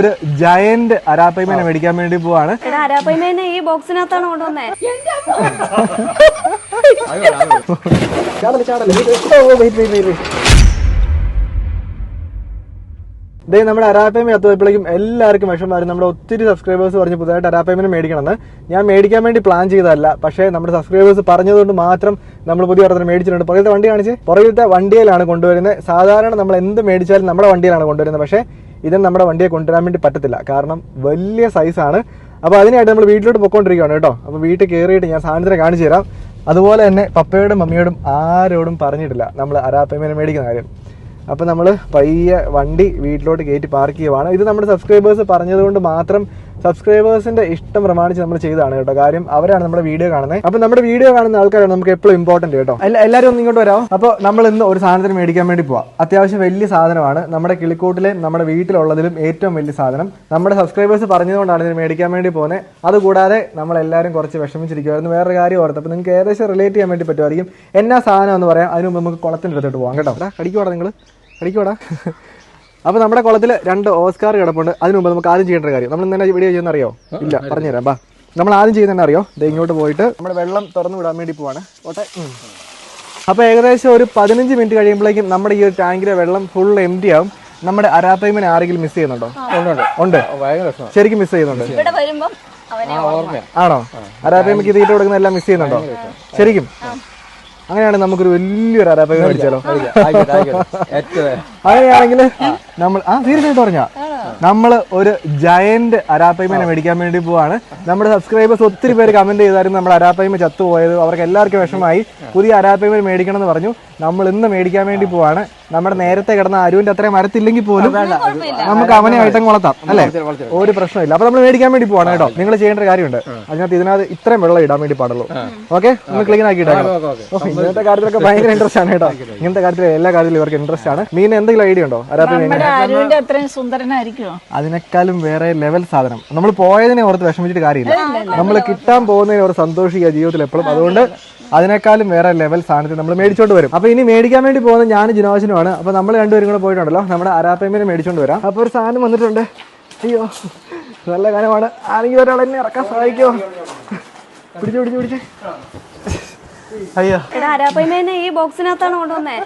ഒരു ജയന്റ് അരാപ്പൈമേനെ മേടിക്കാൻ വേണ്ടി പോവാണ്. അരാപ്പൈമേനെ ഈ ബോക്സിനകത്താണ് കൊണ്ടുവന്നേ. ഇതേ നമ്മുടെ അരാപ്പൈമ എത്തുമ്പോഴേക്കും എല്ലാവർക്കും വിഷമമായിരുന്നു. നമ്മുടെ ഒത്തിരി സബ്സ്ക്രൈബേഴ്സ് പറഞ്ഞു പുതുതായിട്ട് അരാപ്പൈമനെ മേടിക്കണമെന്ന്. ഞാൻ മേടിക്കാൻ വേണ്ടി പ്ലാൻ ചെയ്തതല്ല, പക്ഷേ നമ്മുടെ സബ്സ്ക്രൈബേഴ്സ് പറഞ്ഞതുകൊണ്ട് മാത്രം നമ്മൾ പുതിയ ഒരെണ്ണം മേടിച്ചിട്ടുണ്ട്. പുറകിലത്തെ വണ്ടി കാണിച്ച്, പുറകിലത്തെ വണ്ടിയിലാണ് കൊണ്ടുവരുന്നത്. സാധാരണ നമ്മൾ എന്ത് മേടിച്ചാലും നമ്മുടെ വണ്ടിയിലാണ് കൊണ്ടുവരുന്നത്, പക്ഷേ ഇതിന് നമ്മുടെ വണ്ടിയെ കൊണ്ടുവരാൻ വേണ്ടി പറ്റത്തില്ല, കാരണം വലിയ സൈസാണ്. അപ്പോൾ അതിനായിട്ട് നമ്മൾ വീട്ടിലോട്ട് പൊയ്ക്കൊണ്ടിരിക്കുകയാണ് കേട്ടോ. അപ്പോൾ വീട്ടിൽ കയറിയിട്ട് ഞാൻ സാധനത്തിനെ കാണിച്ചു തരാം. അതുപോലെ തന്നെ പപ്പയോടും മമ്മിയോടും ആരോടും പറഞ്ഞിട്ടില്ല നമ്മൾ അരാപ്പൈമനെ മേടിക്കുന്ന കാര്യം. അപ്പോൾ നമ്മൾ പയ്യെ വണ്ടി വീട്ടിലോട്ട് കയറ്റി പാർക്ക് ചെയ്യുവാണ്. ഇത് നമ്മുടെ സബ്സ്ക്രൈബേഴ്സ് പറഞ്ഞതുകൊണ്ട് മാത്രം, സബ്സ്ക്രൈബേഴ്സിന്റെ ഇഷ്ടം പ്രമാണിച്ച് നമ്മൾ ചെയ്തതാണ് കേട്ടോ. കാര്യം അവരാണ് നമ്മുടെ വീഡിയോ കാണുന്നത്. അപ്പോൾ നമ്മുടെ വീഡിയോ കാണുന്ന ആൾക്കാരാണ് നമുക്ക് എപ്പോഴും ഇമ്പോർട്ടന്റ് കേട്ടോ. എല്ലാവരും ഒന്ന് ഇങ്ങോട്ട് വരാമോ. അപ്പോൾ നമ്മൾ ഇന്ന് ഒരു സാധനത്തിന് മേടിക്കാൻ വേണ്ടി പോവാം. അത്യാവശ്യം വലിയ സാധനമാണ്. നമ്മുടെ കിളിക്കൂട്ടിലെ നമ്മുടെ വീട്ടിലുള്ളതിലും ഏറ്റവും വലിയ സാധനം. നമ്മുടെ സബ്സ്ക്രൈബേഴ്സ് പറഞ്ഞതുകൊണ്ടാണ് ഇതിന് മേടിക്കാൻ വേണ്ടി പോകുന്നത്. അതുകൂടാതെ നമ്മളെല്ലാവരും കുറച്ച് വിഷമിച്ചിരിക്കുമായിരുന്നു. വേറൊരു കാര്യം ഓർത്ത്, അപ്പോൾ നിങ്ങൾക്ക് ഏകദേശം റിലേറ്റ് ചെയ്യാൻ വേണ്ടി പറ്റുമായിരിക്കും. എന്നാ സാധനം എന്ന് പറയാം. അതിന് മുമ്പ് നമുക്ക് കുളത്തിൻ്റെ അടുത്തോട്ട് പോകാം കേട്ടോ. കടിക്കോടാ നിങ്ങൾ, കടിക്കോടാ. അപ്പോൾ നമ്മുടെ കുളത്തിൽ 2 ഓസ്കാർ കിടപ്പുണ്ട്. അതിന് മുമ്പ് നമുക്ക് ആദ്യം ചെയ്യേണ്ട കാര്യം, നമ്മൾ ഇന്നെ വീഡിയോ ചെയ്യുന്ന അറിയോ? ഇല്ല, പറഞ്ഞുതരാം. ബാ, നമ്മൾ ആദ്യം ചെയ്യുന്നതന്നെ അറിയോ? ഇങ്ങോട്ട് പോയിട്ട് നമ്മുടെ വെള്ളം തുറന്നു വിടാൻ വേണ്ടി പോവാണ്. ഓട്ടെ. അപ്പോൾ ഏകദേശം ഒരു 15 മിനിറ്റ് കഴിയുമ്പോഴേക്കും നമ്മുടെ ഈ ഒരു ടാങ്കിലെ വെള്ളം ഫുൾ എംറ്റി ആവും. നമ്മുടെ അരാപ്പൈമനെ ആരെങ്കിലും മിസ് ചെയ്യുന്നുണ്ടോ? ഉണ്ട്, ശരിക്കും മിസ് ചെയ്യുന്നുണ്ട്. ആണോ? അരാപ്പൈമക്ക് തീറ്റ കൊടുക്കുന്ന എല്ലാം മിസ് ചെയ്യുന്നുണ്ടോ ശരിക്കും? അങ്ങനെയാണെങ്കിൽ നമുക്കൊരു വലിയൊരു അരാപ്പൈമ മേടിച്ചാലോ? അങ്ങനെയാണെങ്കിൽ നമ്മൾ സീരിയസ് ആയിട്ട് പറഞ്ഞാ നമ്മൾ ഒരു ജയന്റ് അരാപ്പൈമനെ മേടിക്കാൻ വേണ്ടി പോവാണ്. നമ്മുടെ സബ്സ്ക്രൈബേഴ്സ് ഒത്തിരി പേര് കമന്റ് ചെയ്തായിരുന്നു നമ്മുടെ അരാപ്പൈമ ചത്തുപോയത്. അവർക്ക് എല്ലാവർക്കും വിഷമമായി. പുതിയ അരാപ്പൈമ മേടിക്കണം എന്ന് പറഞ്ഞു. നമ്മൾ ഇന്ന് മേടിക്കാൻ വേണ്ടി പോവാണ്. നമ്മുടെ നേരത്തെ കിടന്ന അരുവിന്റെ അത്രയും മരത്തില്ലെങ്കിൽ പോലും നമുക്ക് അവനെ ആയിട്ടും വളർത്താം അല്ലേ? ഒരു പ്രശ്നമില്ല. അപ്പൊ നമ്മൾ മേടിക്കാൻ വേണ്ടി പോവാണ് കേട്ടോ. നിങ്ങൾ ചെയ്യേണ്ട കാര്യമുണ്ട്. ഇതിനകത്ത് ഇത്രയും വെള്ളം ഇടാൻ വേണ്ടി പാടുള്ളൂ. ഓക്കെ, നമ്മൾ ക്ലീൻ ആക്കി ഇടാം. ഇങ്ങനത്തെ കാര്യത്തിലൊക്കെ ഭയങ്കര ഇൻട്രസ്റ്റ് ആണ് കേട്ടോ. ഇങ്ങനത്തെ കാര്യത്തിൽ എല്ലാ കാര്യത്തിലും ഇവർക്ക് ഇൻട്രസ്റ്റ് ആണ്. മീൻ എന്തെങ്കിലും ഐഡിയ ഉണ്ടോ? അതിനേക്കാളും വേറെ ലെവൽ സാധനം. നമ്മൾ പോയതിനെ ഓർത്ത് വിഷമിച്ചിട്ട് കാര്യമില്ല. നമ്മൾ കിട്ടാൻ പോകുന്നതിനെ ഓർത്ത് സന്തോഷിക്കുക ജീവിതത്തിൽ എപ്പോഴും. അതുകൊണ്ട് അതിനേക്കാളും വേറെ ലെവൽ സാധനത്തിൽ നമ്മൾ മേടിച്ചോണ്ട് വരും. അപ്പൊ ഇനി മേടിക്കാൻ വേണ്ടി പോകുന്നത് ഞാനും ജിനോശനുമാണ്. അപ്പൊ നമ്മൾ രണ്ടുപേരും കൂടെ പോയിട്ടുണ്ടല്ലോ, നമ്മുടെ അരാപ്പൈമനെ മേടിച്ചോണ്ട് വരാം. അപ്പൊ ഒരു സാധനം വന്നിട്ടുണ്ട്. അയ്യോ, നല്ല കാര്യമാണ്. ആരെങ്കിലും ഒരാൾ എന്നെ ഇറക്കാൻ സഹായിക്കോ? പിടിച്ചേ. അയ്യോ, അരാപ്പൈമേനെ ഈ ബോക്സിനകത്താണ് കൊണ്ടുവന്നേ.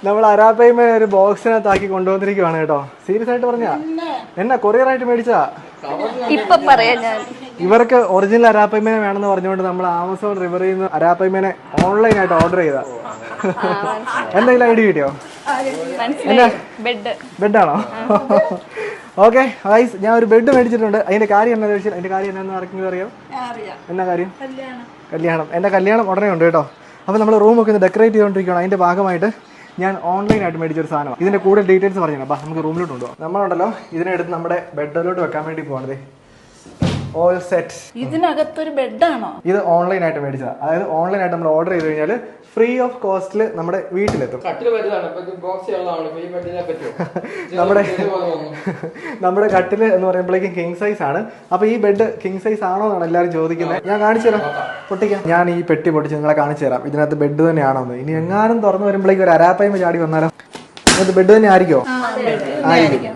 നമ്മൾ അരാപ്പൈമേനെ ഒരു ബോക്സിനകത്താക്കി കൊണ്ടുവന്നിരിക്കുവാണ് കേട്ടോ. സീരിയസ് ആയിട്ട് പറഞ്ഞാ, എന്നാ കൊറിയർ ആയിട്ട് മേടിച്ചാ? ഇപ്പൊ പറയാം ഞാൻ. ഇവർക്ക് ഒറിജിനൽ അരാപ്പൈമേനെ വേണമെന്ന് പറഞ്ഞുകൊണ്ട് നമ്മൾ ആമസോൺ റിവറിൽ നിന്ന് അരാപ്പൈമേനെ ഓൺലൈൻ ആയിട്ട് ഓർഡർ ചെയ്താ. എന്തെങ്കിലും ഐഡിയ കിട്ടിയോ? ബെഡാണോ? ഓക്കെ ഗൈസ്, ഞാൻ ഒരു ബെഡ് മേടിച്ചിട്ടുണ്ട്. അതിന്റെ കാര്യം എന്താണെന്ന് വെച്ചാൽ, അതിന്റെ കാര്യം എന്താണെന്ന് ആർക്കെങ്കിലും അറിയാം? എന്നാ കാര്യം? കല്യാണം. എൻ്റെ കല്യാണം ഉടനെ ഉണ്ട് കേട്ടോ. അപ്പോൾ നമ്മൾ റൂമൊക്കെ ഒന്ന് ഡെക്കറേറ്റ് ചെയ്തുകൊണ്ടിരിക്കുകയാണ്. അതിൻ്റെ ഭാഗമായിട്ട് ഞാൻ ഓൺലൈനായിട്ട് മേടിച്ചൊരു സാധനം. ഇതിൻ്റെ കൂടുതൽ ഡീറ്റെയിൽസ് പറഞ്ഞു. അപ്പോൾ നമുക്ക് റൂമിലോട്ട് കൊണ്ടുപോകാം. നമ്മളുണ്ടല്ലോ ഇതിനെടുത്ത് നമ്മുടെ ബെഡിലോട്ട് വെക്കാൻ വേണ്ടി പോകണത്. All set. ഇതിനകത്തൊരു ബെഡാണോ? ഇത് ഓൺലൈനായിട്ട് മേടിച്ചതാണ്. അതായത് ഓൺലൈനായിട്ട് നമ്മൾ ഓർഡർ ചെയ്ത് കഴിഞ്ഞാൽ ഫ്രീ ഓഫ് കോസ്റ്റിൽ നമ്മുടെ വീട്ടിലെത്തും. നമ്മുടെ കട്ടില് എന്ന് പറയുമ്പോഴേക്കും കിങ് സൈസ് ആണ്. അപ്പൊ ഈ ബെഡ് കിങ് സൈസ് ആണോ എന്നാണ് എല്ലാവരും ചോദിക്കുന്നത്. ഞാൻ കാണിച്ചു തരാം, പൊട്ടിക്കാം. ഞാൻ ഈ പെട്ടി പൊട്ടിച്ച് നിങ്ങളെ കാണിച്ചു തരാം ഇതിനകത്ത് ബെഡ് തന്നെയാണോ എന്ന്. ഇനി എങ്ങാനും തുറന്നു വരുമ്പോഴേക്കും ഒരു അരാപ്പൈമ ചാടി വന്നാലോ? ഇത് ബെഡ് തന്നെ ആയിരിക്കോ? ആയിരിക്കും.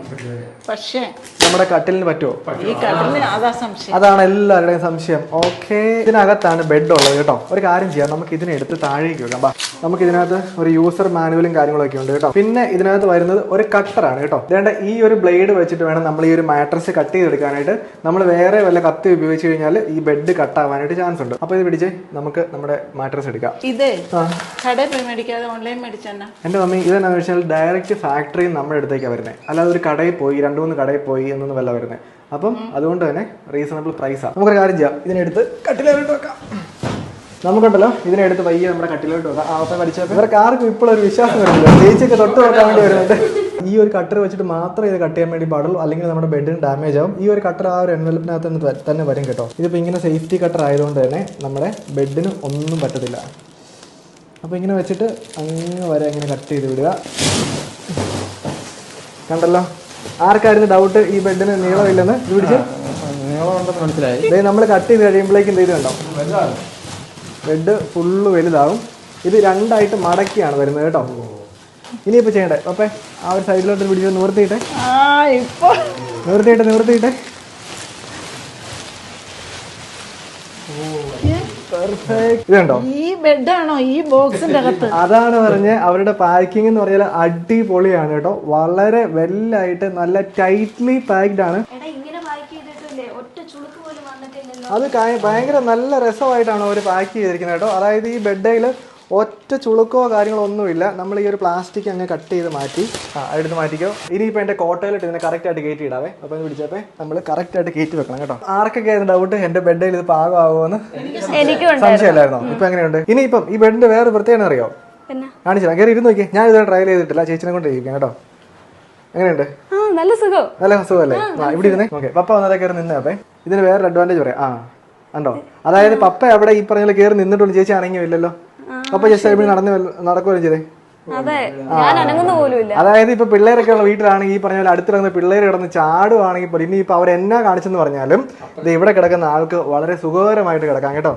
പക്ഷേ നമ്മുടെ കട്ടിലിന് പറ്റുമോ? ഈ കട്ടിലിന് അതാ സംശയം. അതാണ് എല്ലാവരുടെയും സംശയം. ഓക്കെ, ഇതിനകത്താണ് ബെഡ് ഉള്ളത് കേട്ടോ. ഒരു കാര്യം ചെയ്യാം, നമുക്ക് ഇതിനെ എടുത്ത് താഴേക്ക് വെക്കാം. നമുക്ക് ഇതിനകത്ത് ഒരു യൂസർ മാനുവലും കാര്യങ്ങളൊക്കെ ഉണ്ട് കേട്ടോ. പിന്നെ ഇതിനകത്ത് വരുന്നത് ഒരു കട്ടറാണ് കേട്ടോ. ഇതേണ്ട ഈ ഒരു ബ്ലേഡ് വെച്ചിട്ട് വേണം നമ്മൾ ഈ ഒരു മാട്രസ് കട്ട് ചെയ്തെടുക്കാനായിട്ട്. നമ്മൾ വേറെ വല്ല കത്തി ഉപയോഗിച്ച് കഴിഞ്ഞാൽ ഈ ബെഡ് കട്ടാവാനായിട്ട് ചാൻസ് ഉണ്ട്. അപ്പൊ ഇത് പിടിച്ച് നമുക്ക് നമ്മുടെ മാട്രസ് എടുക്കാം. ഇത് കടയിൽ പോയി മേടിക്കാതെ ഓൺലൈൻ മേടിച്ചാ? എന്റെ മമ്മി ഇതെന്നാന്ന് വെച്ചാൽ ഡയറക്റ്റ് ഫാക്ടറിയിൽ നമ്മുടെ അടുത്തേക്കാണ് വരുന്നത്. അല്ലാതെ ഒരു കടയിൽ പോയി 2-3 കടയിൽ പോയി എന്നൊന്നും വല്ല വരുന്നത്. അപ്പം അതുകൊണ്ട് തന്നെ റീസണബിൾ പ്രൈസാണ്. നമുക്കൊരു കാര്യം ചെയ്യാം, ഇതിനെടുത്ത് കട്ടിലോട്ട് വെക്കാം. നമുക്കുണ്ടല്ലോ ഇതിനെടുത്ത് പയ്യെ നമ്മുടെ കട്ടിലോട്ട് വെക്കാം. അപ്പം പഠിച്ചപ്പോൾ ഇവർക്ക് ആർക്കും ഇപ്പോഴൊരു വിശ്വാസം വരുന്നില്ല. ചേച്ചിയൊക്കെ തൊട്ട് നോക്കാൻ വേണ്ടി വരുന്നുണ്ട്. ഈ ഒരു കട്ടർ വെച്ചിട്ട് മാത്രം ഇത് കട്ട് ചെയ്യാൻ വേണ്ടി പാടുള്ളൂ, അല്ലെങ്കിൽ നമ്മുടെ ബെഡിന് ഡാമേജ് ആവും. ഈ ഒരു കട്ടർ ആ ഒരു എൻവലപ്പിനകത്ത് തന്നെ വരും കേട്ടോ. ഇതിപ്പോൾ ഇങ്ങനെ സേഫ്റ്റി കട്ടർ ആയതുകൊണ്ട് തന്നെ നമ്മുടെ ബെഡിന് ഒന്നും പറ്റത്തില്ല. അപ്പോൾ ഇങ്ങനെ വെച്ചിട്ട് അങ്ങ് വരെ ഇങ്ങനെ കട്ട് ചെയ്ത് വിടുക. കണ്ടല്ലോ, ആർക്കായിരുന്നു ഡൗട്ട് ഈ ബെഡിന് നീളമില്ലെന്ന്? ഇത് പിടിച്ച് മനസ്സിലായി. നമ്മൾ കട്ട് ചെയ്ത് കഴിയുമ്പോഴേക്കും ഇത് കണ്ടോ, ബെഡ് ഫുള്ള് വലുതാവും. ഇത് 2ആയിട്ട് മടക്കിയാണ് വരുന്നത് കേട്ടോ. ഇനിയിപ്പോൾ ചെയ്യണ്ടേ അപ്പേ? ആ ഒരു സൈഡിലോട്ട് പിടിച്ച് നിർത്തിയിട്ടെ. നിവർത്തിയിട്ടെ ഇതുണ്ടോ? ഈ ബെഡാണോ ഈ ബോക്സിന്റെ അകത്ത്? അതാണ് പറഞ്ഞ അവരുടെ പാക്കിംഗ് എന്ന് പറഞ്ഞാൽ അടിപൊളിയാണ് കേട്ടോ. വളരെ വെല്ലായിട്ട് നല്ല ടൈറ്റ്ലി പാക്ഡ് ആണ്. അത് ഭയങ്കര നല്ല രസമായിട്ടാണ് അവർ പാക്ക് ചെയ്തിരിക്കുന്നത് കേട്ടോ. അതായത് ഈ ബെഡയിൽ ഒറ്റ ചുളുക്കോ കാര്യങ്ങളോ ഒന്നുമില്ല. നമ്മൾ ഈ ഒരു പ്ലാസ്റ്റിക് അങ്ങ് കട്ട് ചെയ്ത് മാറ്റി എടുത്ത് മാറ്റിക്കോ. ഇനിയിപ്പോൾ എൻ്റെ കോട്ടയിലിട്ട് ഇതിനെ കറക്റ്റായിട്ട് കയറ്റി ഇടാവേ. അപ്പോൾ ഇത് പിടിച്ചപ്പോൾ നമ്മൾ കറക്റ്റായിട്ട് കയറ്റി വെക്കണം കേട്ടോ. ആർക്കൊക്കെ ആയിരുന്നു ഡൗട്ട് എൻ്റെ ബെഡിൽ ഇത് പാകമാകുമെന്ന് സംശയമില്ലായിരുന്നോ? ഇപ്പം എങ്ങനെയുണ്ട്? ഇനിയിപ്പം ഈ ബെഡിൻ്റെ വേറെ പ്രത്യേകം അറിയോ? കാണിച്ചാൽ കയറി ഇരുന്ന് നോക്കി. ഞാൻ ഇത് ട്രയൽ ചെയ്തിട്ടില്ല, ചേച്ചിനെ കൊണ്ട് ഇരിക്കാം കേട്ടോ. എങ്ങനെയുണ്ട്? നല്ല സുഖമല്ലേ? ഇവിടെ ഇരുന്നേ. ഓക്കെ, പപ്പ വന്നതേ കയറി നിന്നേ. അപ്പം ഇതിന് വേറൊരു അഡ്വാൻറ്റേജ് പറയാം. ഉണ്ടോ? അതായത് പപ്പ അവിടെ ഈ പറഞ്ഞ കയറി നിന്നിട്ടുണ്ട്, ചേച്ചി അനങ്ങിയില്ലല്ലോ. പപ്പ ജസ്റ്റ് നടക്കുകയും ചെയ്തേ. അതായത് ഇപ്പൊ പിള്ളേരൊക്കെ ഉള്ള വീട്ടിലാണെങ്കിൽ ഈ പറഞ്ഞ പോലെ അടുത്തിറങ്ങുന്ന പിള്ളേർ കിടന്ന് ചാടുവാണെങ്കിൽ പോലും ഇനിയിപ്പൊ അവർ എന്നാ കാണിച്ചെന്ന് പറഞ്ഞാലും ഇത് ഇവിടെ കിടക്കുന്ന ആൾക്ക് വളരെ സുഖകരമായിട്ട് കിടക്കാം കേട്ടോ.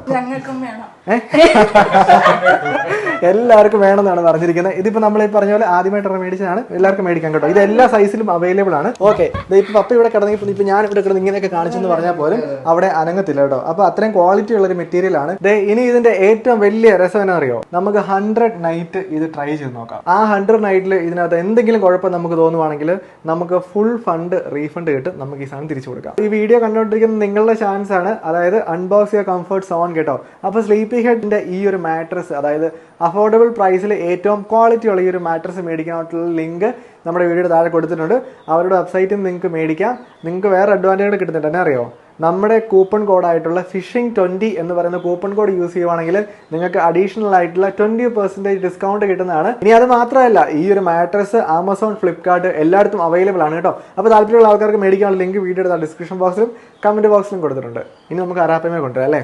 എല്ലാവർക്കും വേണമെന്നാണ് പറഞ്ഞിരിക്കുന്നത്. ഇതിപ്പോ നമ്മൾ ഈ പറഞ്ഞ പോലെ ആദ്യമായിട്ട് മേടിച്ചതാണ്, എല്ലാവർക്കും മേടിക്കാം കേട്ടോ. ഇത് എല്ലാ സൈസിലും അവൈലബിൾ ആണ്. ഓക്കെ, ഇപ്പൊ പപ്പ ഇവിടെ കിടന്നെങ്കിൽ ഇപ്പൊ ഞാൻ ഇവിടെ കിടന്ന് ഇങ്ങനെയൊക്കെ കാണിച്ചെന്ന് പറഞ്ഞാൽ പോലും അവിടെ അനങ്ങത്തില്ല കേട്ടോ. അപ്പൊ അത്രയും ക്വാളിറ്റി ഉള്ള ഒരു മെറ്റീരിയൽ ആണ്. ഇനി ഇതിന്റെ ഏറ്റവും വലിയ രസം എന്നാ അറിയോ? നമുക്ക് 100 നൈറ്റ് ഇത് ട്രൈ ചെയ്ത് നോക്കാം. ആ 100 നൈറ്റിൽ ഇതിനകത്ത് എന്തെങ്കിലും കുഴപ്പം നമുക്ക് തോന്നുവാണെങ്കിൽ നമുക്ക് ഫുൾ ഫണ്ട് റീഫണ്ട് കിട്ടും. നമുക്ക് ഈ സാധനം തിരിച്ചു കൊടുക്കാം. ഈ വീഡിയോ കണ്ടുകൊണ്ടിരിക്കുന്ന നിങ്ങളുടെ ചാൻസ് ആണ്. അതായത് അൺബോക്സ് യുവർ കംഫർട്ട് സോൺ കേട്ടോ. അപ്പൊ സ്ലീപ്പി ഹെഡിന്റെ ഈ ഒരു മാട്രസ്, അതായത് അഫോർഡബിൾ പ്രൈസിൽ ഏറ്റവും ക്വാളിറ്റി ഉള്ള ഈ ഒരു മാട്രസ് മേടിക്കാനായിട്ടുള്ള ലിങ്ക് നമ്മുടെ വീഡിയോയുടെ താഴെ കൊടുത്തിട്ടുണ്ട്. അവരുടെ വെബ്സൈറ്റിൽ നിന്ന് നിങ്ങൾക്ക് മേടിക്കാം. നിങ്ങൾക്ക് വേറെ അഡ്വാൻറ്റേജ് കിട്ടുന്നുണ്ട്. എന്നാ അറിയോ? നമ്മുടെ കൂപ്പൺ കോഡായിട്ടുള്ള ഫിഷിംഗ് 20 എന്ന് പറയുന്ന കൂപ്പൺ കോഡ് യൂസ് ചെയ്യുവാണെങ്കിൽ നിങ്ങൾക്ക് അഡീഷണൽ ആയിട്ടുള്ള 20% ഡിസ്കൗണ്ട് കിട്ടുന്നതാണ്. ഇനി അത് മാത്രമല്ല, ഈ ഒരു മാട്രസ് ആമസോൺ, ഫ്ലിപ്കാർട്ട് എല്ലായിടത്തും അവൈലബിൾ ആണ് കേട്ടോ. അപ്പോൾ താല്പര്യമുള്ള ആൾക്കാർക്ക് മേടിക്കാനുള്ള ലിങ്ക് വീഡിയോയുടെ ഡിസ്ക്രിപ്ഷൻ ബോക്സിലും കമന്റ് ബോക്സിലും കൊടുത്തിട്ടുണ്ട്. ഇനി നമുക്ക് അരാപ്പമയെ കൊണ്ടുവരാം അല്ലേ?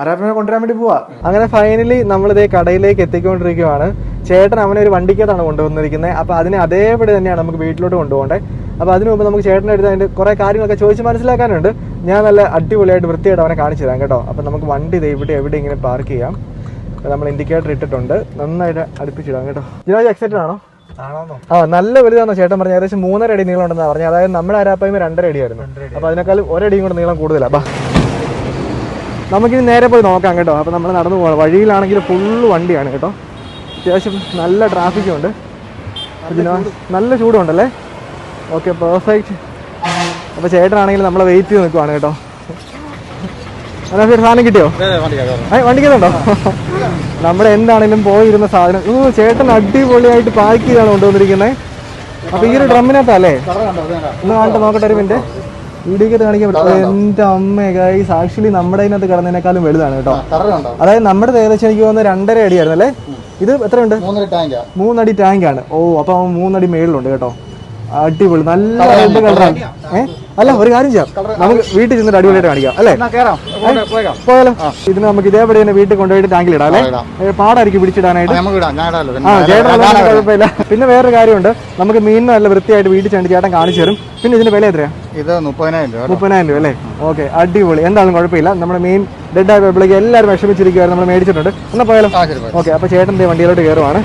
അരാപ്പമയെ കൊണ്ടുവരാൻ വേണ്ടി പോവാ. അങ്ങനെ ഫൈനലി നമ്മളിതേ കടയിലേക്ക് എത്തിക്കൊണ്ടിരിക്കുകയാണ്. ചേട്ടൻ അവനെ ഒരു വണ്ടിക്കകത്താണ് കൊണ്ടുവന്നിരിക്കുന്നത്. അപ്പോൾ അതിനെ അതേപടി തന്നെയാണ് നമുക്ക് വീട്ടിലോട്ട് കൊണ്ടുപോകേണ്ടത്. അപ്പോൾ അതിനു മുമ്പ് നമുക്ക് ചേട്ടൻ്റെ അടുത്ത് അതിൻ്റെ കുറേ കാര്യങ്ങളൊക്കെ ചോദിച്ച് മനസ്സിലാക്കാനുണ്ട്. ഞാൻ നല്ല അടിപൊളിയായിട്ട് വൃത്തിയായിട്ട് അവനെ കാണിച്ചു തരാം കേട്ടോ. അപ്പോൾ നമുക്ക് വണ്ടി എവിടെ ഇങ്ങനെ പാർക്ക് ചെയ്യാം. നമ്മൾ ഇൻഡിക്കേറ്റർ ഇട്ടിട്ടുണ്ട്, നന്നായിട്ട് അടുപ്പിച്ചിടാം കേട്ടോ. ജിനോജ് എക്സൈറ്റഡ് ആണോ? നല്ല വലുതാണോ? ചേട്ടൻ പറഞ്ഞു ഏകദേശം 3.5 അടി നീളം ഉണ്ടെന്നാണ് പറഞ്ഞത്. അതായത് നമ്മുടെ അരാപ്പായ്മ 2.5 അടിയായിരുന്നു. അപ്പോൾ അതിനേക്കാളും 1 അടിയും കൂടെ നീളം കൂടുതലാണ്. നമുക്കിനി നേരെ പോയി നോക്കാം കേട്ടോ. അപ്പോൾ നമ്മൾ നടന്നു പോകണം. വഴിയിലാണെങ്കിൽ ഫുള്ള് വണ്ടിയാണ് കേട്ടോ. അത്യാവശ്യം നല്ല ട്രാഫിക്കും ഉണ്ട്. നല്ല ചൂടുണ്ടല്ലേ? Okay, perfect. അപ്പോൾ ചേട്ടനാണെങ്കിൽ നമ്മളെ വെയിറ്റ് ചെയ്ത് നിൽക്കുവാണ് കേട്ടോ. സാധനം കിട്ടിയോ? വണ്ടിക്കുന്നുണ്ടോ? നമ്മുടെ എന്താണെങ്കിലും പോയിരുന്ന സാധനം ചേട്ടൻ അടിപൊളിയായിട്ട് പാക്ക് ചെയ്താണ് കൊണ്ടുവന്നിരിക്കുന്നത്. അപ്പോൾ ഈ ഒരു ഡ്രമ്മിനകത്തല്ലേ? ഒന്ന് കാണട്ടെ, നോക്കട്ടെ ഒരു മിനിറ്റ്. വീഡിയോക്ക് കാണിക്കാൻ പറ്റും. എൻ്റെ അമ്മ ഗൈസ്, ആക്ച്വലി നമ്മുടെ അതിനകത്ത് കിടന്നതിനേക്കാളും വലുതാണ് കേട്ടോ. അതായത് നമ്മുടെ ഏകദേശം എനിക്ക് തോന്നുന്നത് 2.5 അടിയായിരുന്നു അല്ലേ? ഇത് എത്രയുണ്ട്? 3 അടി ടാങ്കാണ്. ഓ, അപ്പൊ 3 അടി മേളിലുണ്ട് കേട്ടോ. അടിപൊളി, നല്ല റെഡ് കളറാണ്. അല്ല, ഒരു കാര്യം ചെയ്യാം, നമുക്ക് വീട്ടിൽ ചെന്നിട്ട് അടിപൊളിയായിട്ട് കാണിക്കാം അല്ലേ? പോയാലോ? ഇതിന് നമുക്ക് ഇതേപടി തന്നെ വീട്ടിൽ കൊണ്ടുപോയിട്ട് ടാങ്കിൽ ഇടാം അല്ലേ? പാടായിരിക്കും പിടിച്ചിടാനായിട്ട്. കുഴപ്പമില്ല. പിന്നെ വേറൊരു കാര്യമുണ്ട്, നമുക്ക് മീനിന് നല്ല വൃത്തിയായിട്ട് വീട്ടിൽ ചെന്നിട്ട് ചേട്ടൻ കാണിച്ചു തരും. പിന്നെ ഇതിന്റെ വില എത്രയാ? ഇത് 30,000 രൂപ അല്ലേ? ഓക്കെ, അടിപൊളി. എന്തായാലും കുഴപ്പമില്ല. നമ്മുടെ മീൻ ഡെഡ് ആയപ്പോഴേക്ക് എല്ലാവരും വിഷമിച്ചിരിക്കുവായിരുന്നു. നമ്മൾ മേടിച്ചിട്ടുണ്ട്. എന്നാൽ പോയാലോ? ഓക്കെ, അപ്പോൾ ചേട്ടൻ്റെ വണ്ടിയിലോട്ട് കയറുവാണ്.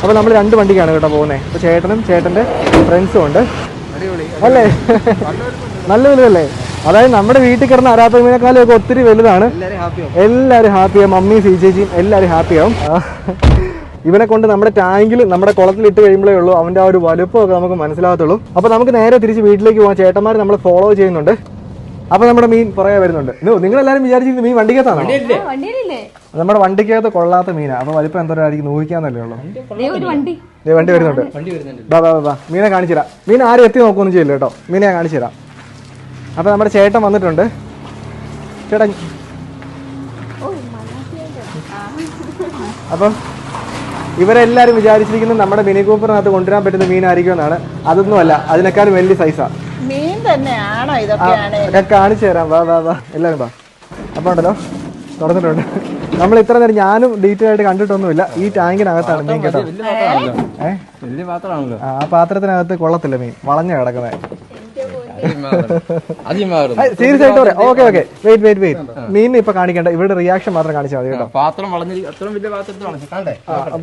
അപ്പോൾ നമ്മൾ 2 വണ്ടിക്കാണ് കേട്ടോ പോകുന്നത്. അപ്പോൾ ചേട്ടനും ചേട്ടൻ്റെ ഫ്രണ്ട്സും ഉണ്ട് അല്ലേ? നല്ല വലുതല്ലേ? അതായത് നമ്മുടെ വീട്ടിൽ കിടന്ന അരാപ്പമീനേക്കാളും ഒക്കെ ഒത്തിരി വലുതാണ്. എല്ലാവരും ഹാപ്പിയാവും. മമ്മി, ചേച്ചിയും എല്ലാവരും ഹാപ്പിയാവും. ഇവനെ കൊണ്ട് നമ്മുടെ ടാങ്കിൽ, നമ്മുടെ കുളത്തിൽ ഇട്ട് കഴിയുമ്പോഴേ ഉള്ളൂ അവൻ്റെ ആ ഒരു വലുപ്പമൊക്കെ നമുക്ക് മനസ്സിലാകത്തുള്ളൂ. അപ്പോൾ നമുക്ക് നേരെ തിരിച്ച് വീട്ടിലേക്ക് പോകാം. ചേട്ടന്മാർ നമ്മളെ ഫോളോ ചെയ്യുന്നുണ്ട്. അപ്പൊ നമ്മുടെ മീൻ പുറകെ വരുന്നുണ്ട്. നിങ്ങളെല്ലാരും വിചാരിച്ചിരുന്നത് മീൻ വണ്ടിക്കകത്താണോ? നമ്മുടെ വണ്ടിക്കകത്ത് കൊള്ളാത്ത മീനാ. അപ്പൊ വലിപ്പം എന്തോരായിരിക്കും നോക്കിക്കാന്നല്ലേ ഉള്ളൂ. വണ്ടി വരുന്നുണ്ട്. ബാ മീനെ കാണിച്ചു തരാം. മീൻ ആരും എത്തി നോക്കൊന്നും ചെയ്യില്ല കേട്ടോ. മീനെ ഞാൻ കാണിച്ചു തരാം. അപ്പൊ നമ്മുടെ ചേട്ടൻ വന്നിട്ടുണ്ട്. ചേട്ടൻ അപ്പം ഇവരെല്ലാരും വിചാരിച്ചിരിക്കുന്നത് നമ്മുടെ മിനി കൂപ്പറിനകത്ത് കൊണ്ടുവരാൻ പറ്റുന്ന മീനായിരിക്കും എന്നാണ്. അതൊന്നുമല്ല, അതിനേക്കാളും വലിയ സൈസാ. മീൻ തന്നെയാണോ ഇതൊക്കെ? കാണിച്ചു തരാം. വാ എല്ലാവരും വാ. അപ്പൊ ഉണ്ടല്ലോ, തുറന്നിട്ടുണ്ട്. നമ്മൾ ഇത്ര നേരം ഞാനും ഡീറ്റെയിൽ ആയിട്ട് കണ്ടിട്ടൊന്നുമില്ല. ഈ ടാങ്കിനകത്താണ് മീൻ കേട്ടോ. ആ പാത്രത്തിനകത്ത് കൊള്ളത്തില്ല മീൻ, വളഞ്ഞ കിടക്കുന്നത്. സീരിയസ് ആയിട്ട് പറയാം. Okay wait. മീൻ ഇപ്പൊ കാണിക്കണ്ട, ഇവിടെ റിയാക്ഷൻ മാത്രം കാണിച്ചാൽ മതി കേട്ടോ. പാത്രം വളഞ്ഞ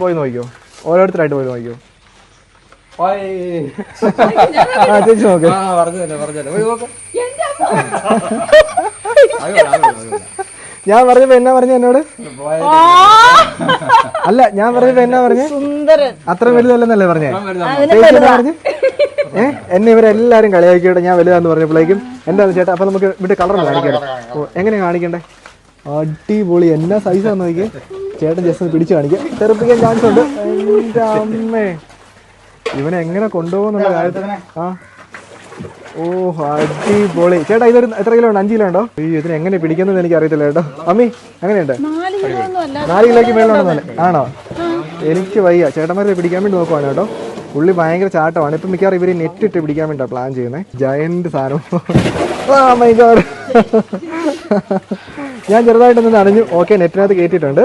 പോയി നോക്കിയോ, ഓരോരുത്തരായിട്ട് പോയി നോക്കിയോ. ചേച്ചി നോക്ക്. ഞാൻ പറഞ്ഞപ്പോ എന്നാ പറഞ്ഞു എന്നോട്? അല്ല ഞാൻ പറഞ്ഞപ്പോ എന്നാ പറഞ്ഞു? സുന്ദരൻ. അത്ര വലുതല്ലെന്നല്ലേ പറഞ്ഞേ? പറഞ്ഞു എന്നെ ഇവരെല്ലാരും കളിയാക്കിയിട്ട് ഞാൻ വലുതാന്ന് പറഞ്ഞപ്പോഴേക്കും എന്താന്ന് ചേട്ടാ അപ്പൊ നമുക്ക് ഇവിടെ കളർ കാണിക്കട്ടെ. എങ്ങനെയാ കാണിക്കണ്ടേ? അടിപൊളി. എന്നാ സൈസാന്ന് നോക്കിയേ. ചേട്ടൻ ജസ്റ്റ് പിടിച്ചു കാണിക്കാം. തെറിപ്പിക്കാൻ ചാൻസ് ഉണ്ട്. എന്റെ അമ്മേ, ഇവനെ എങ്ങനെ കൊണ്ടുപോകുന്നുള്ള കാര്യത്തിൽ. ആ ഓ അടിപൊളി. ചേട്ടാ ഇതൊരു എത്ര കിലോ ഉണ്ട്? 5 കിലോ ഉണ്ടോ? അയ്യോ ഇതിന് എങ്ങനെ പിടിക്കുന്നത് എനിക്ക് അറിയത്തില്ല കേട്ടോ. അമ്മി എങ്ങനെയുണ്ട്? 4 കിലോയ്ക്ക് മേളിലുണ്ടെന്നല്ലേ? ആണോ? എനിക്ക് വയ്യ. ചേട്ടന്മാരെ പിടിക്കാൻ വേണ്ടി നോക്കുവാണ് കേട്ടോ. പുള്ളി ഭയങ്കര ചാട്ടമാണ്. ഇപ്പം മിക്കവാറും ഇവര് നെറ്റ് ഇട്ട് പിടിക്കാൻ വേണ്ടിയാണ് പ്ലാൻ ചെയ്യുന്നത്. ജയന്റ് സാധനം. My God. ഞാൻ ചെറുതായിട്ടൊന്ന് നനഞ്ഞു. ഓക്കെ, നെറ്റിനകത്ത് കയറ്റിയിട്ടുണ്ട്.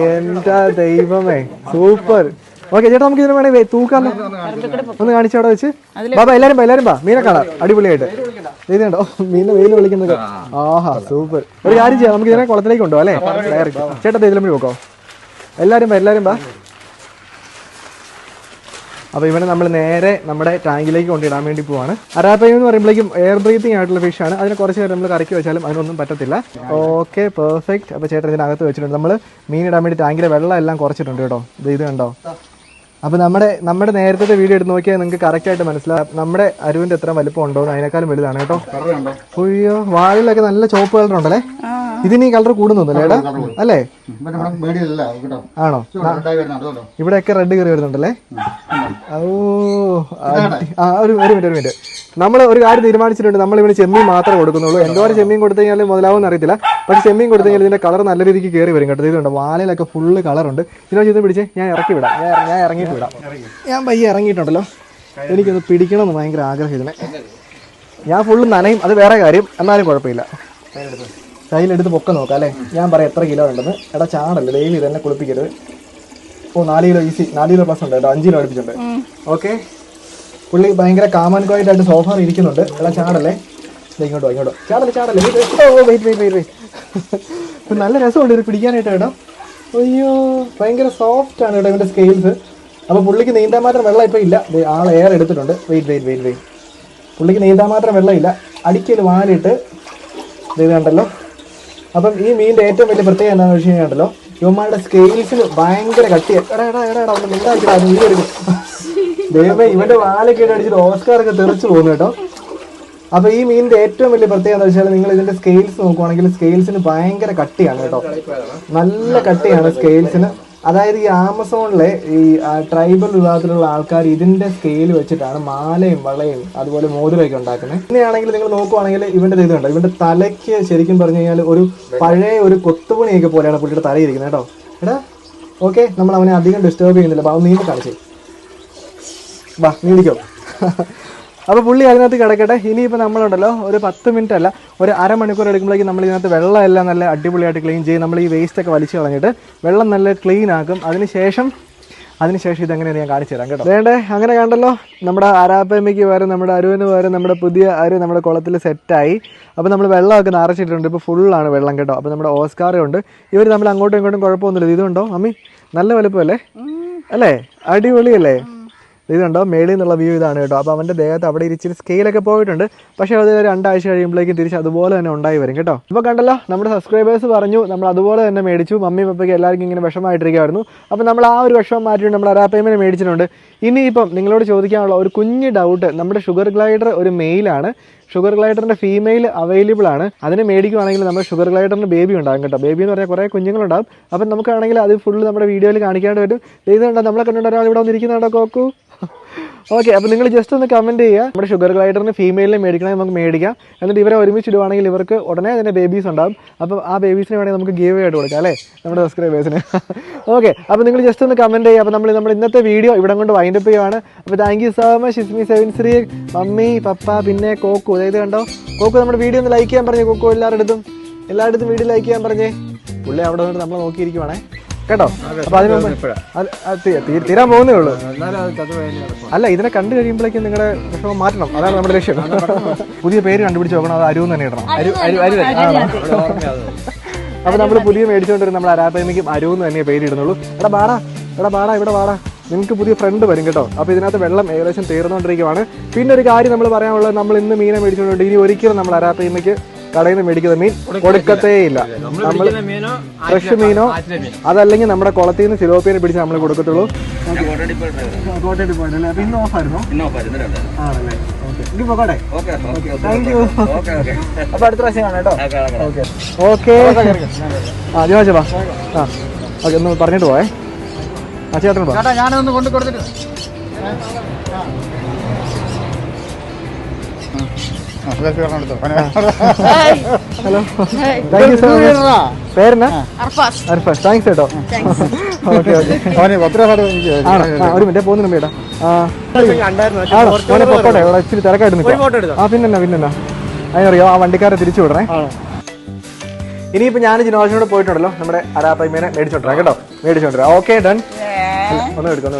എന്താ ദൈവമേ, സൂപ്പർ. ഓക്കെ ചേട്ടാ നമുക്ക് ഇതിന് വേണേ തൂക്കാമല്ലോ. ഒന്ന് കാണിച്ചവിടെ വെച്ച്. ബാബാ എല്ലാരും ബാ. മീനെ കാണാം അടിപൊളിയായിട്ട്. ഇതുണ്ടോ മീനെ വെയിൽ വിളിക്കുന്നത്? ആഹാ സൂപ്പർ. ഒരു കാര്യം ചെയ്യാം, നമുക്ക് ഇതിനെ കുളത്തിലേക്ക് കൊണ്ടുപോകാം അല്ലേ? ഡയറക്റ്റ്. ചേട്ടാ ഇതിലും കൂടി നോക്കോ. എല്ലാരും ബാ. അപ്പോൾ ഇവനെ നമ്മൾ നേരെ നമ്മുടെ ടാങ്കിലേക്ക് കൊണ്ടിടാൻ വേണ്ടി പോവാണ്. അരാപ്പൈമ എന്ന് പറയുമ്പോഴേക്കും എയർ ബ്രീത്തിങ് ആയിട്ടുള്ള ഫിഷാണ്. അതിനെ കുറച്ച് നേരം നമ്മൾ കറക്കി വെച്ചാലും അതിനൊന്നും പറ്റത്തില്ല. Okay perfect. അപ്പോൾ ചേട്ടൻ ഇതിനകത്ത് വെച്ചിട്ടുണ്ട്. നമ്മൾ മീനിടാൻ വേണ്ടി ടാങ്കിലെ വെള്ളം എല്ലാം കുറച്ചിട്ടുണ്ട് കേട്ടോ. ഇത് കണ്ടോ? അപ്പോൾ നമ്മുടെ നേരത്തെ വീഡിയോ എടുത്ത് നോക്കിയാൽ നിങ്ങൾക്ക് കറക്റ്റായിട്ട് മനസ്സിലാവും നമ്മുടെ അരുവിൻ്റെ എത്ര വലിപ്പം ഉണ്ടോ എന്ന്. അതിനേക്കാളും വലുതാണ് കേട്ടോ. അയ്യോ വാലിലൊക്കെ നല്ല ചോപ്പ് കളർ ഉണ്ടല്ലേ? ഇതിന് ഈ കളർ കൂടുന്നൊന്നുമല്ലേ ഏടാ? അല്ലേ? ആണോ? ഇവിടെയൊക്കെ റെഡ് കയറി വരുന്നുണ്ടല്ലേ? ഓ ഒരു മിനിറ്റ്. നമ്മൾ ഒരു കാര്യം തീരുമാനിച്ചിട്ടുണ്ട്. നമ്മൾ ഇവിടെ ചെമ്മീൻ മാത്രമേ കൊടുക്കുന്നുള്ളൂ. എന്തോരം ചെമ്മീൻ കൊടുത്തു കഴിഞ്ഞാൽ മുതലാവും അറിയത്തില്ല. പക്ഷെ ചെമ്മീൻ കൊടുത്തു കഴിഞ്ഞാൽ ഇതിന്റെ കളർ നല്ല രീതിക്ക് കയറി വരും കേട്ടോ. ഇതുണ്ട് വാലയിലൊക്കെ ഫുള്ള് കളറുണ്ട്. ഇതിനോട് ചെയ്ത് പിടിച്ചേ. ഞാൻ ഇറക്കി വിടാം. ഞാൻ ഇറങ്ങിയിട്ട് വിടാം. ഞാൻ പയ്യെ ഇറങ്ങിയിട്ടുണ്ടല്ലോ. എനിക്കത് പിടിക്കണമെന്ന് ഭയങ്കര ആഗ്രഹം. ഇതിനെ ഞാൻ ഫുള്ള് നനയും, അത് വേറെ കാര്യം. എന്നാലും കുഴപ്പമില്ല. കയ്യിലെടുത്ത് പൊക്കം നോക്കാം അല്ലേ? ഞാൻ പറയാം എത്ര കിലോ ഉണ്ടെന്ന്. എടാ ചാടല്ലേ, ഡെയിലി ഇതന്നെ കുളിപ്പിക്കരുത്. ഓ 4 കിലോ ഈസി. 4 കിലോ പ്ലസ് ഉണ്ട് കേട്ടോ. 5 കിലോ അടുപ്പിച്ചിട്ടുണ്ട്. ഓക്കെ, പുള്ളി ഭയങ്കര കാമൻ ക്വയറ്റായിട്ട് സോഫാറിൽ ഇരിക്കുന്നുണ്ട്. എടാ ചാടല്ലേ, ഇങ്ങോട്ടോ ചാടല്ലേ. ഓ വെയിറ്റ്. നല്ല രസമുണ്ട് ഇത് പിടിക്കാനായിട്ട് കേട്ടോ. അയ്യോ ഭയങ്കര സോഫ്റ്റ് ആണ് കേട്ടോ ഇവന്റെ സ്കെയിൽസ്. അപ്പോൾ പുള്ളിക്ക് നീന്താൻ മാത്രം വെള്ളം ഇപ്പം ഇല്ല. ആൾ എയർ എടുത്തിട്ടുണ്ട്. വെയിറ്റ്. പുള്ളിക്ക് നീന്താൻ മാത്രം വെള്ളമില്ല. അടിക്കൽ വാലിട്ട് ഇത് കണ്ടല്ലോ. അപ്പം ഈ മീനിന്റെ ഏറ്റവും വലിയ പ്രത്യേകത എന്താണെന്ന് വെച്ച് കഴിഞ്ഞാൽ കണ്ടല്ലോ, ഇവന്മാരുടെ സ്കെയിൽസിന് ഭയങ്കര കട്ടിയാണ്. എടാ ഒന്ന് മിണ്ടായിരിക്കും. ദൈവമേ, ഇവന്റെ വാലൊക്കെ അടിച്ചിട്ട് ഓസ്കാറൊക്കെ തെറിച്ചു പോകുന്നു കേട്ടോ. അപ്പൊ ഈ മീനിന്റെ ഏറ്റവും വലിയ പ്രത്യേകത എന്താ വെച്ചാൽ നിങ്ങൾ ഇതിന്റെ സ്കെയിൽസ് നോക്കുവാണെങ്കിൽ സ്കെയിൽസിന് ഭയങ്കര കട്ടിയാണ് കേട്ടോ. നല്ല കട്ടിയാണ് സ്കെയിൽസിന്. അതായത് ഈ ആമസോണിലെ ഈ ട്രൈബൽ വിഭാഗത്തിലുള്ള ആൾക്കാർ ഇതിന്റെ സ്കെയിൽ വെച്ചിട്ടാണ് മാലയും വളയും അതുപോലെ മോതിരമൊക്കെ ഉണ്ടാക്കുന്നത്. ഇങ്ങനെയാണെങ്കിൽ നിങ്ങൾ നോക്കുവാണെങ്കിൽ ഇവന്റെ ഇത് കണ്ടോ, ഇവന്റെ തലയ്ക്ക് ശരിക്കും പറഞ്ഞു കഴിഞ്ഞാൽ ഒരു പഴയ ഒരു കൊത്തുപണിയൊക്കെ പോലെയാണ് പുള്ളിയുടെ തലയിരിക്കുന്നത് കേട്ടോ. എടാ ഓക്കെ, നമ്മൾ അവനെ അധികം ഡിസ്റ്റർബ് ചെയ്യുന്നില്ല. ബാ നീന്തി കാണിച്ചേ. ബാ നീന്തിക്കോ. അപ്പോൾ പുള്ളി അതിനകത്ത് കിടക്കട്ടെ. ഇനിയിപ്പോൾ നമ്മളുണ്ടല്ലോ ഒരു 10 മിനിറ്റ് അല്ല, ഒരു അരമണിക്കൂർ എടുക്കുമ്പോഴേക്കും നമ്മൾ ഇതിനകത്ത് വെള്ളം എല്ലാം നല്ല അടിപൊളിയായിട്ട് ക്ലീൻ ചെയ്യും. നമ്മൾ ഈ വേസ്റ്റൊക്കെ വലിച്ചു കളഞ്ഞിട്ട് വെള്ളം നല്ല ക്ലീൻ ആക്കും. അതിനുശേഷം ഇതെങ്ങനെയാണ് ഞാൻ കാണിച്ചു തരാം കേട്ടോ. വേണ്ടേ? അങ്ങനെ കണ്ടല്ലോ, നമ്മുടെ അരാപ്പയ്മയ്ക്ക് പകരം നമ്മുടെ അരുവിന് പകരം നമ്മുടെ പുതിയ അരു നമ്മുടെ കുളത്തിൽ സെറ്റായി. അപ്പോൾ നമ്മൾ വെള്ളമൊക്കെ നിറച്ചിട്ടുണ്ട്. ഇപ്പോൾ ഫുള്ളാണ് വെള്ളം കേട്ടോ. അപ്പോൾ നമ്മുടെ ഓസ്കാറും ഉണ്ട്. ഇവർ നമ്മൾ അങ്ങോട്ടും ഇങ്ങോട്ടും കുഴപ്പമൊന്നുമില്ല. ഇതുണ്ടോ അമ്മി? നല്ല വലുപ്പമല്ലേ? അല്ലേ? അടിപൊളിയല്ലേ? ഇതുണ്ടോ മേളിൽ നിന്നുള്ള വ്യൂ ഇതാണ് കേട്ടോ. അപ്പോൾ അവൻ്റെ ദേഹത്ത് അവിടെ ഇരിച്ചിരി സ്കെയിലൊക്കെ പോയിട്ടുണ്ട്. പക്ഷേ അത് 2 ആഴ്ച കഴിയുമ്പോഴേക്കും തിരിച്ച് അതുപോലെ തന്നെ ഉണ്ടായി വരും കേട്ടോ. ഇപ്പോൾ കണ്ടല്ലോ, നമ്മുടെ സബ്സ്ക്രൈബേഴ്സ് പറഞ്ഞു നമ്മൾ അതുപോലെ തന്നെ മേടിച്ചു. മമ്മി പപ്പയ്ക്ക് എല്ലാവർക്കും ഇങ്ങനെ വിഷമമായിട്ടിരിക്കുമായിരുന്നു. അപ്പോൾ നമ്മൾ ആ ഒരു വിഷമം മാറ്റിയിട്ട് നമ്മൾ അരാപ്പയ്മനെ മേടിച്ചിട്ടുണ്ട്. ഇനിയിപ്പം നിങ്ങളോട് ചോദിക്കാനുള്ള ഒരു കുഞ്ഞ് ഡൗട്ട്, നമ്മുടെ ഷുഗർ ഗ്ലൈഡർ ഒരു മെയിലാണ്. ഷുഗർ ഗ്ലൈഡറിൻ്റെ ഫീമെയിൽ അവൈലബിൾ ആണ്. അതിനെ മേടിക്കുവാണെങ്കിൽ നമ്മുടെ ഷുഗർ ഗ്ലൈഡറിന് ബേബി ഉണ്ടാകും കേട്ടോ. ബേബി എന്ന് പറഞ്ഞാൽ കുറേ കുഞ്ഞുങ്ങളുണ്ടാകും. അപ്പം നമുക്കാണെങ്കിൽ അത് ഫുള്ള് നമ്മുടെ വീഡിയോയിൽ കാണിക്കാണ്ട് വരും. ഇതുണ്ടോ നമ്മളെ കണ്ടിട്ട് ഒരാൾ ഇവിടെ വന്നിരിക്കുന്നുണ്ടോ കോക്കു? ഓക്കെ, അപ്പോൾ നിങ്ങൾ ജസ്റ്റ് ഒന്ന് കമൻറ്റ് ചെയ്യുക. നമ്മുടെ ഷുഗർ ഗ്ലൈഡറിന് ഫീമെയിലിനെ മേടിക്കണമെങ്കിൽ നമുക്ക് മേടിക്കാം. എന്നിട്ട് ഇവരെ ഒരുമിച്ചിടുവാണെങ്കിൽ ഇവർക്ക് ഉടനെ അതിൻ്റെ ബേബീസ് ഉണ്ടാകും. അപ്പോൾ ആ ബേബീസിന് വേണമെങ്കിൽ നമുക്ക് ഗീവ് ആയിട്ട് കൊടുക്കാം അല്ലേ നമ്മുടെ സബ്സ്ക്രൈബേഴ്സിന്. ഓക്കെ, അപ്പോൾ നിങ്ങൾ ജസ്റ്റ് ഒന്ന് കമൻറ്റ് ചെയ്യുക. അപ്പോൾ നമ്മൾ ഇന്നത്തെ വീഡിയോ ഇവിടെ കൊണ്ട് വൈൻഡപ്പ് ചെയ്യുവാണ്. അപ്പോൾ thank you so much Ismi 7ശ്രീ, മമ്മി, പപ്പ, പിന്നെ കോക്കു. അതായത് കണ്ടോ കോക്കു നമ്മുടെ വീഡിയോ ഒന്ന് ലൈക്ക് ചെയ്യാൻ പറഞ്ഞേ. കോക്കു എല്ലായിടത്തും വീഡിയോ ലൈക്ക് ചെയ്യാൻ പറഞ്ഞേ. പുള്ളി അവിടെ വന്നിട്ട് നമ്മൾ നോക്കിയിരിക്കുവാണേ കേട്ടോ. അപ്പൊ അതിന് മുമ്പ് തീരാൻ പോകുന്നേ ഉള്ളൂ. അല്ല, ഇതിനെ കണ്ടു കഴിയുമ്പോഴേക്കും നിങ്ങളുടെ വിഷമം മാറ്റണം. അതാണ് നമ്മുടെ ലക്ഷ്യം. പുതിയ പേര് കണ്ടുപിടിച്ച് നോക്കണം. അത് അരു തന്നെ ഇടണം. അപ്പൊ നമ്മൾ പുതിയ മേടിച്ചുകൊണ്ടിരുന്ന നമ്മൾ അരാപ്പയ്മയ്ക്കും അരു എന്ന് തന്നെ പേര് ഇടുന്നുള്ളൂ. എടാ ബാടാ ഇവിടെ വാടാ. നിങ്ങൾക്ക് പുതിയ ഫ്രണ്ട് വരും കേട്ടോ. അപ്പോൾ ഇതിനകത്ത് വെള്ളം ഏകദേശം തീർന്നുകൊണ്ടിരിക്കുകയാണ്. പിന്നെ ഒരു കാര്യം നമ്മൾ പറയാനുള്ളത്, നമ്മൾ ഇന്ന് മീനെ മേടിച്ചുകൊണ്ട് ഇനി ഒരിക്കലും നമ്മൾ അരാപ്പയ്മയ്ക്ക് കടയിൽ നിന്ന് മേടിക്കുന്ന മീൻ കൊടുക്കത്തേ ഇല്ല. നമ്മൾ ഫ്രഷ് മീനോ അതല്ലെങ്കിൽ നമ്മുടെ കുളത്തിൽ നിന്ന് സിലോപ്പിയെ പിടിച്ച് നമ്മൾ കൊടുക്കത്തുള്ളൂ. കോട്ടയത്തിൽ പോയിട്ടല്ലേ? അപ്പോൾ ഇന്ന് ഓഫായിരുന്നു ആണല്ലേ? Okay, thank you. അപ്പോൾ അടുത്ത പ്രാവശ്യം കാണാം കേട്ടോ. ഓക്കെ ദിവാശ ആ ഓക്കെ, ഒന്ന് പറഞ്ഞിട്ട് പോയേ. ആ ചേട്ടൻ പോ. ഞാനൊന്ന് കൊണ്ട് കൊടുത്തിട്ട് hello, thank you so much. പേരെന്നാ? അർഫാസ്. താങ്ക്സ് കേട്ടോ. ഓക്കെ ഒരു മിനിറ്റ് പോകുന്നു മേടാ. മോനെ പൊക്കോട്ടെ, ഇവിടെ ഇച്ചിരി തിരക്കായിട്ട് നിൽക്കും. ആ പിന്നെന്നാ അതിനറിയോ, ആ വണ്ടിക്കാരെ തിരിച്ചു വിടണേ. ഇനിയിപ്പോൾ ഞാൻ ജിനോഷിനോട് പോയിട്ടുണ്ടല്ലോ, നമ്മുടെ അരാപ്പയ്മേനെ മേടിച്ചോണ്ടിരാം കേട്ടോ. മേടിച്ചോണ്ടിരാം. Okay done. ഒന്ന് എടുക്കാം.